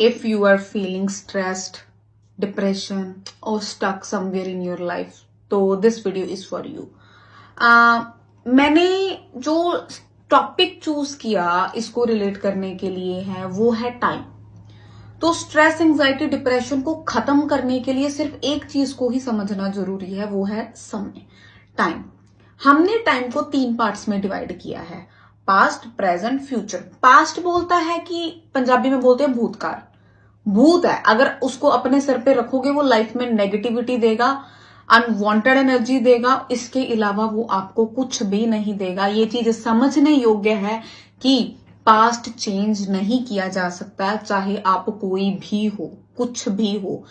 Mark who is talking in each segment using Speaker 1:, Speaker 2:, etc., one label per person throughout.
Speaker 1: if you are feeling stressed, depression or stuck somewhere in your life, तो this video is for you. मैंने जो topic choose किया इसको relate करने के लिए है वो है टाइम. तो स्ट्रेस, एंजाइटी, डिप्रेशन को खत्म करने के लिए सिर्फ एक चीज को ही समझना जरूरी है, वो है समय, टाइम. हमने टाइम को 3 पार्ट्स में डिवाइड किया है, पास्ट, प्रेजेंट, फ्यूचर. पास्ट बोलता है कि पंजाबी में बोलते हैं भूतकाल. भूत है, अगर उसको अपने सर पे रखोगे वो लाइफ में नेगेटिविटी देगा, अनवांटेड एनर्जी देगा, इसके अलावा वो आपको कुछ भी नहीं देगा. ये चीज समझने योग्य है कि पास्ट चेंज नहीं किया जा सकता, चाहे आप कोई भी हो, कुछ भी हो,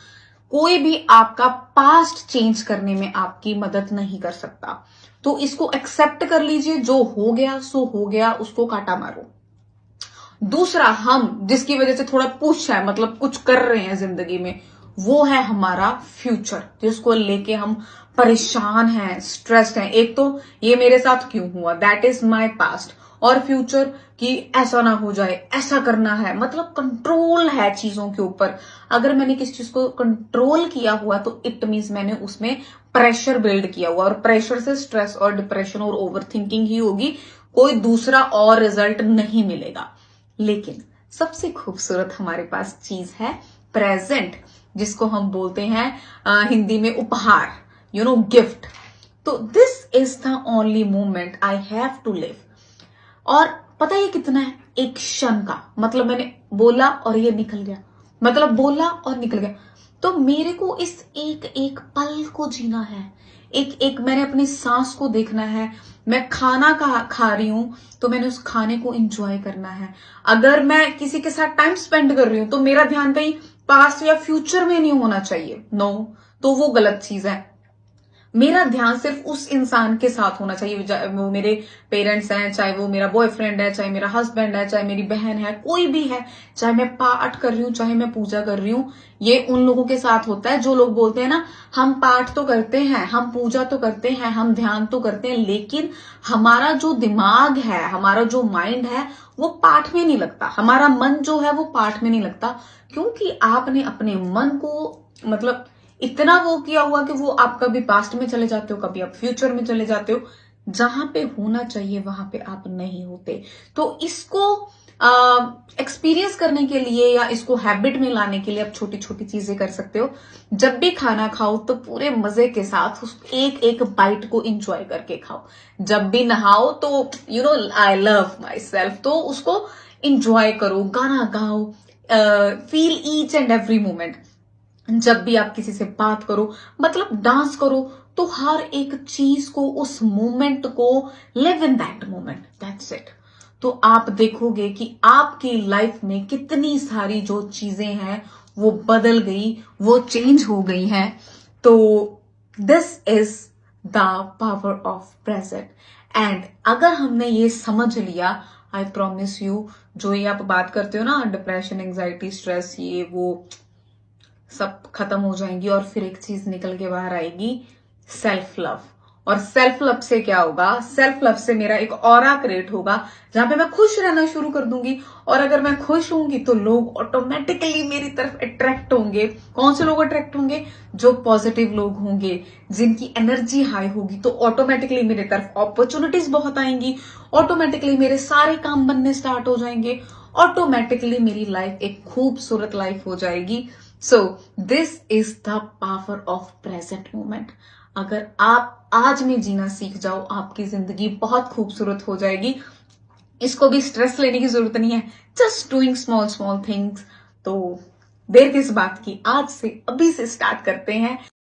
Speaker 1: कोई भी आपका पास्ट चेंज करने में आपकी मदद नहीं कर सकता. तो इसको एक्सेप्ट कर लीजिए, जो हो गया सो हो गया, उसको काटा मारो. दूसरा, हम जिसकी वजह से थोड़ा पुश है, मतलब कुछ कर रहे हैं जिंदगी में, वो है हमारा फ्यूचर, जिसको लेके हम परेशान हैं, स्ट्रेस्ड हैं. एक तो ये मेरे साथ क्यों हुआ, दैट इज माय पास्ट, और फ्यूचर कि ऐसा ना हो जाए, ऐसा करना है, मतलब कंट्रोल है चीजों के ऊपर. अगर मैंने किसी चीज को कंट्रोल किया हुआ तो इट मीन्स मैंने उसमें प्रेशर बिल्ड किया हुआ, और प्रेशर से स्ट्रेस और डिप्रेशन और ओवर थिंकिंग ही होगी, कोई दूसरा और रिजल्ट नहीं मिलेगा. लेकिन सबसे खूबसूरत हमारे पास चीज है प्रेजेंट, जिसको हम बोलते हैं हिंदी में उपहार, गिफ्ट. तो this is the only moment I have to live. और पता है ये कितना है, एक क्षण का, मतलब मैंने बोला और ये निकल गया, मतलब बोला और निकल गया. तो मेरे को इस एक एक पल को जीना है, एक एक मैंने अपनी सांस को देखना है. मैं खाना खा रही हूं तो मैंने उस खाने को एंजॉय करना है. अगर मैं किसी के साथ टाइम स्पेंड कर रही हूं तो मेरा ध्यान कहीं पास्ट या फ्यूचर में नहीं होना चाहिए, नो, तो वो गलत चीज है. मेरा ध्यान सिर्फ उस इंसान के साथ होना चाहिए, वो मेरे पेरेंट्स हैं, चाहे वो मेरा बॉयफ्रेंड है, चाहे मेरा हस्बैंड है, चाहे मेरी बहन है, कोई भी है, चाहे मैं पाठ कर रही हूं, चाहे मैं पूजा कर रही हूं. ये उन लोगों के साथ होता है जो लोग बोलते हैं ना, हम पाठ तो करते हैं, हम पूजा तो करते हैं, हम ध्यान तो करते हैं, लेकिन हमारा जो दिमाग है, हमारा जो माइंड है, वो पाठ में नहीं लगता. हमारा मन जो है वो पाठ में नहीं लगता, क्योंकि आपने अपने मन को मतलब इतना वो किया हुआ कि वो आप कभी पास्ट में चले जाते हो, कभी आप फ्यूचर में चले जाते हो, जहां पे होना चाहिए वहां पे आप नहीं होते. तो इसको एक्सपीरियंस करने के लिए या इसको हैबिट में लाने के लिए आप छोटी छोटी चीजें कर सकते हो. जब भी खाना खाओ तो पूरे मजे के साथ उस एक एक बाइट को एंजॉय करके खाओ. जब भी नहाओ तो आई लव माई सेल्फ, तो उसको एंजॉय करो, गाना गाओ, feel each and every moment. जब भी आप किसी से बात करो, मतलब डांस करो, तो हर एक चीज को, उस मोमेंट को live in that moment, that's it. तो आप देखोगे कि आपकी लाइफ में कितनी सारी जो चीजें हैं वो बदल गई, वो चेंज हो गई हैं. तो this is the power of present. And अगर हमने ये समझ लिया, आई प्रॉमिस यू, जो ये आप बात करते हो ना, डिप्रेशन, एंजाइटी, स्ट्रेस, ये वो सब खत्म हो जाएंगी, और फिर एक चीज निकल के बाहर आएगी, सेल्फ लव. और सेल्फ लव से क्या होगा, सेल्फ लव से मेरा एक ऑरा क्रिएट होगा, जहां पे मैं खुश रहना शुरू कर दूंगी. और अगर मैं खुश होंगी तो लोग ऑटोमेटिकली मेरी तरफ अट्रैक्ट होंगे. कौन से लोग अट्रैक्ट होंगे, जो पॉजिटिव लोग होंगे, जिनकी एनर्जी हाई होगी, तो ऑटोमेटिकली मेरे तरफ अपॉर्चुनिटीज बहुत आएंगी, ऑटोमेटिकली मेरे सारे काम बनने स्टार्ट हो जाएंगे, ऑटोमेटिकली मेरी लाइफ एक खूबसूरत लाइफ हो जाएगी. So this is the power of present moment. अगर आप आज में जीना सीख जाओ, आपकी जिंदगी बहुत खूबसूरत हो जाएगी. इसको भी स्ट्रेस लेने की जरूरत नहीं है, just doing small small things. तो देर किस बात की, आज से, अभी से स्टार्ट करते हैं.